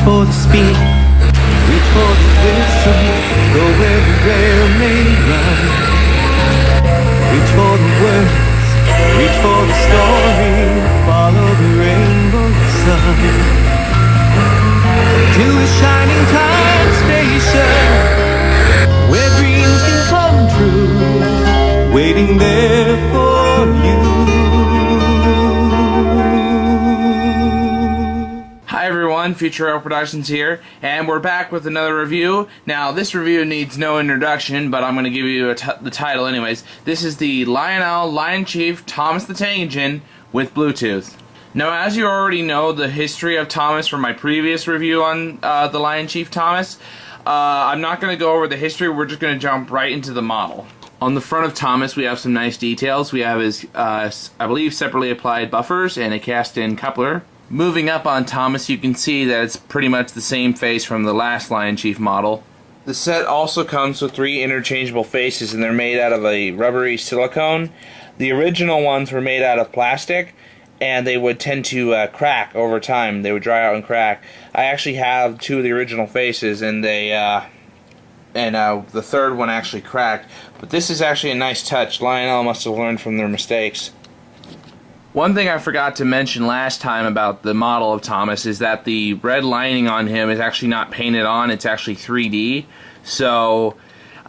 for the speed, reach for the whistle, go everywhere may run. Reach for the words, reach for the story, follow the rainbow sun. To a shining time station, where dreams can come true, waiting there for you. Hi everyone, Future Rail Productions here, and we're back with another review. Now, this review needs no introduction, but I'm going to give you the title anyways. This is the Lionel LionChief Thomas the Tank Engine with Bluetooth. Now, as you already know the history of Thomas from my previous review on the LionChief Thomas, I'm not going to go over the history, we're just going to jump right into the model. On the front of Thomas, we have some nice details. We have his, I believe, separately applied buffers and a cast-in coupler. Moving up on Thomas, you can see that it's pretty much the same face from the last LionChief model. The set also comes with 3 interchangeable faces, and they're made out of a rubbery silicone. The original ones were made out of plastic, and they would tend to crack over time. They would dry out and crack. I actually have 2 of the original faces, and they the third one actually cracked. But this is actually a nice touch. Lionel must have learned from their mistakes. One thing I forgot to mention last time about the model of Thomas is that the red lining on him is actually not painted on, it's actually 3D. So,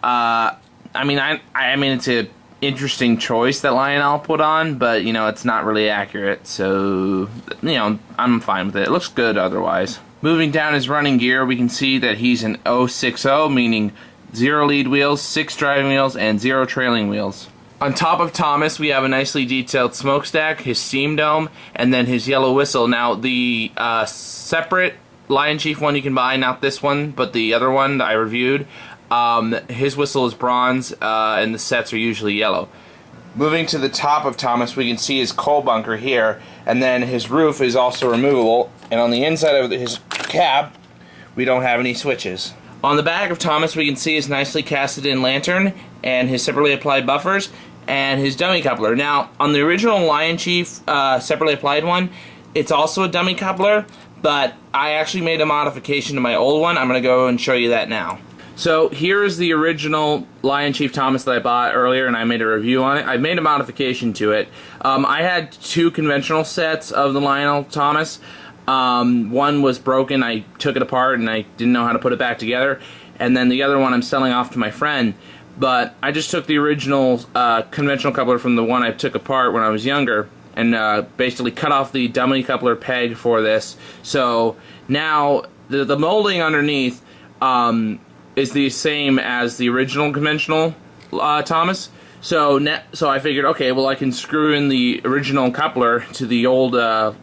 I mean it's an interesting choice that Lionel put on, but, you know, it's not really accurate, so, you know, I'm fine with it. It looks good otherwise. Moving down his running gear, we can see that he's an 060, meaning 0 lead wheels, 6 driving wheels, and 0 trailing wheels. On top of Thomas, we have a nicely detailed smokestack, his steam dome, and then his yellow whistle. Now, the separate LionChief one you can buy, not this one, but the other one that I reviewed, his whistle is bronze, and the sets are usually yellow. Moving to the top of Thomas, we can see his coal bunker here, and then his roof is also removable, and on the inside of his cab, we don't have any switches. On the back of Thomas, we can see his nicely casted-in lantern, and his separately applied buffers, and his dummy coupler. Now, on the original LionChief separately applied one, it's also a dummy coupler, but I actually made a modification to my old one. I'm going to go and show you that now. So here is the original LionChief Thomas that I bought earlier, and I made a review on it. I made a modification to it. I had 2 conventional sets of the Lionel Thomas. One was broken, I took it apart, and I didn't know how to put it back together. And then the other one I'm selling off to my friend. But I just took the original conventional coupler from the one I took apart when I was younger and basically cut off the dummy coupler peg for this. So now the molding underneath is the same as the original conventional Thomas. So I figured, okay, well, I can screw in the original coupler to the old to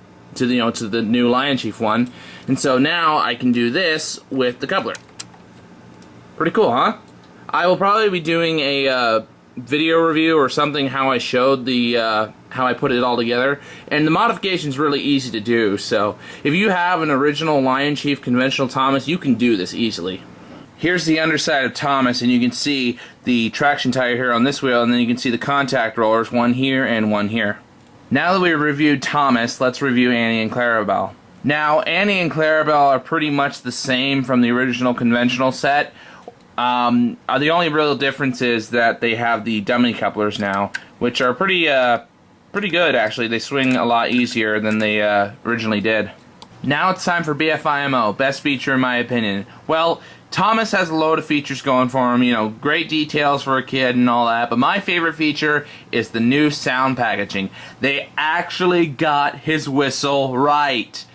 the new LionChief one, and so now I can do this with the coupler. Pretty cool, huh? I will probably be doing a video review or something how I showed the how I put it all together, and the modification is really easy to do. So if you have an original LionChief conventional Thomas, you can do this easily. Here's the underside of Thomas, and you can see the traction tire here on this wheel, and then you can see the contact rollers, one here and one here. Now that we've reviewed Thomas, let's review Annie and Clarabelle. Now, Annie and Clarabelle are pretty much the same from the original conventional set. The only real difference is that they have the dummy couplers now, which are pretty good, actually. They swing a lot easier than they originally did. Now it's time for BFIMO, best feature in my opinion. Well, Thomas has a load of features going for him, you know, great details for a kid and all that, but my favorite feature is the new sound packaging. They actually got his whistle right.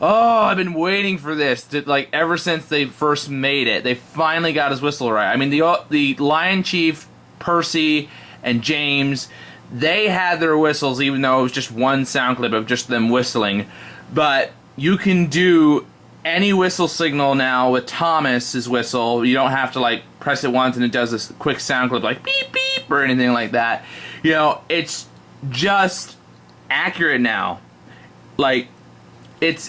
Oh, I've been waiting for this, ever since they first made it. They finally got his whistle right. I mean, the LionChief, Percy, and James, they had their whistles, even though it was just one sound clip of just them whistling. But you can do any whistle signal now with Thomas's whistle. You don't have to press it once and it does this quick sound clip like beep beep or anything like that. You know, it's just accurate now. It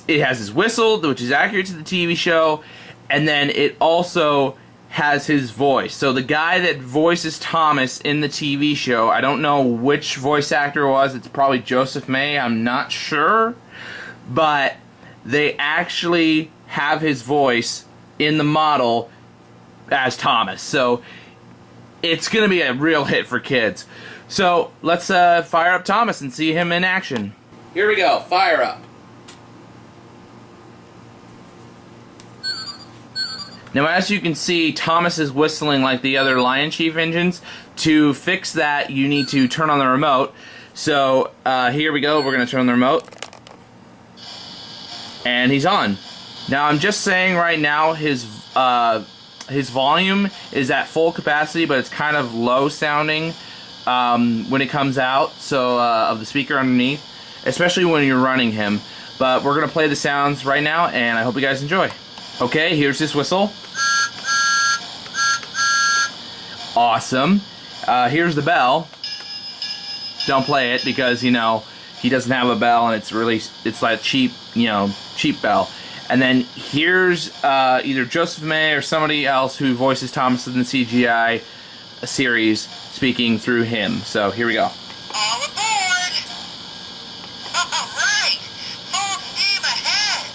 has his whistle, which is accurate to the TV show, and then it also has his voice. So the guy that voices Thomas in the TV show, I don't know which voice actor it was. It's probably Joseph May. I'm not sure, but they actually have his voice in the model as Thomas. So it's going to be a real hit for kids. So let's fire up Thomas and see him in action. Here we go. Fire up. Now, as you can see, Thomas is whistling like the other LionChief engines. To fix that, you need to turn on the remote. So here we go. We're going to turn on the remote. And he's on. Now, I'm just saying right now his volume is at full capacity, but it's kind of low sounding when it comes out, so of the speaker underneath, especially when you're running him. But we're going to play the sounds right now, and I hope you guys enjoy. Okay, here's his whistle. Awesome. Here's the bell. Don't play it because, you know, he doesn't have a bell, and it's like cheap, you know, cheap bell. And then here's either Joseph May or somebody else who voices Thomas in the CGI series speaking through him. So here we go. All aboard! All right! Full steam ahead!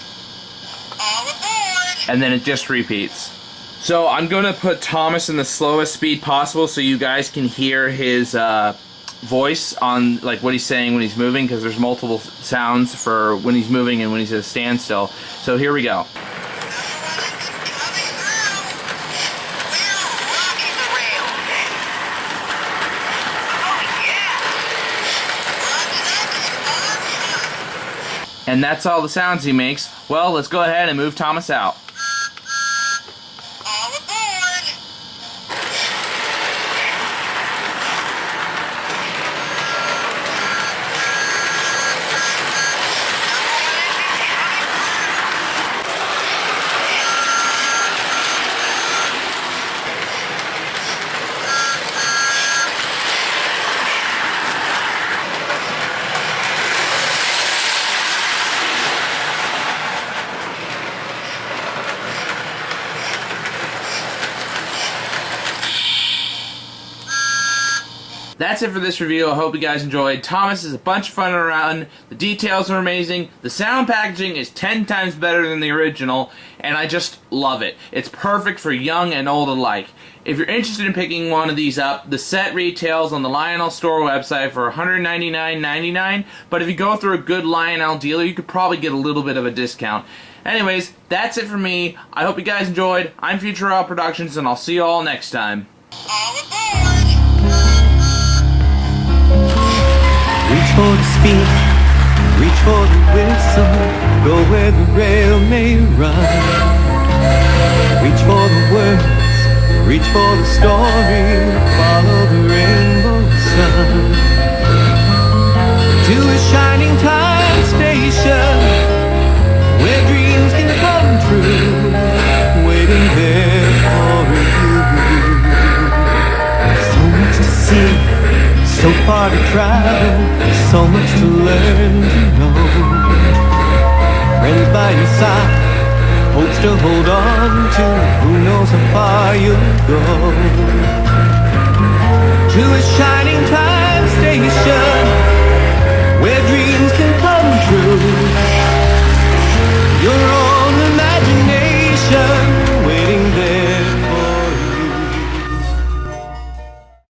All aboard! And then it just repeats. So I'm going to put Thomas in the slowest speed possible so you guys can hear his voice on like what he's saying when he's moving, because there's multiple sounds for when he's moving and when he's at a standstill. So here we go. And that's all the sounds he makes. Well, let's go ahead and move Thomas out. All aboard! That's it for this review. I hope you guys enjoyed. Thomas is a bunch of fun to run. The details are amazing. The sound packaging is 10 times better than the original, and I just love it. It's perfect for young and old alike. If you're interested in picking one of these up, the set retails on the Lionel store website for $199.99, but if you go through a good Lionel dealer, you could probably get a little bit of a discount. Anyways, that's it for me. I hope you guys enjoyed. I'm Future Rail Productions, and I'll see you all next time. All aboard! Reach for the speed, reach for the whistle, go where the rail may run. Reach for the words, reach for the story, follow the rainbow sun. To a shining time station, where dreams can come true, waiting there for you. So much to see, so far to travel, so much to learn to know. Friends by your side, hopes to hold on to, who knows how far you'll go. To a shining time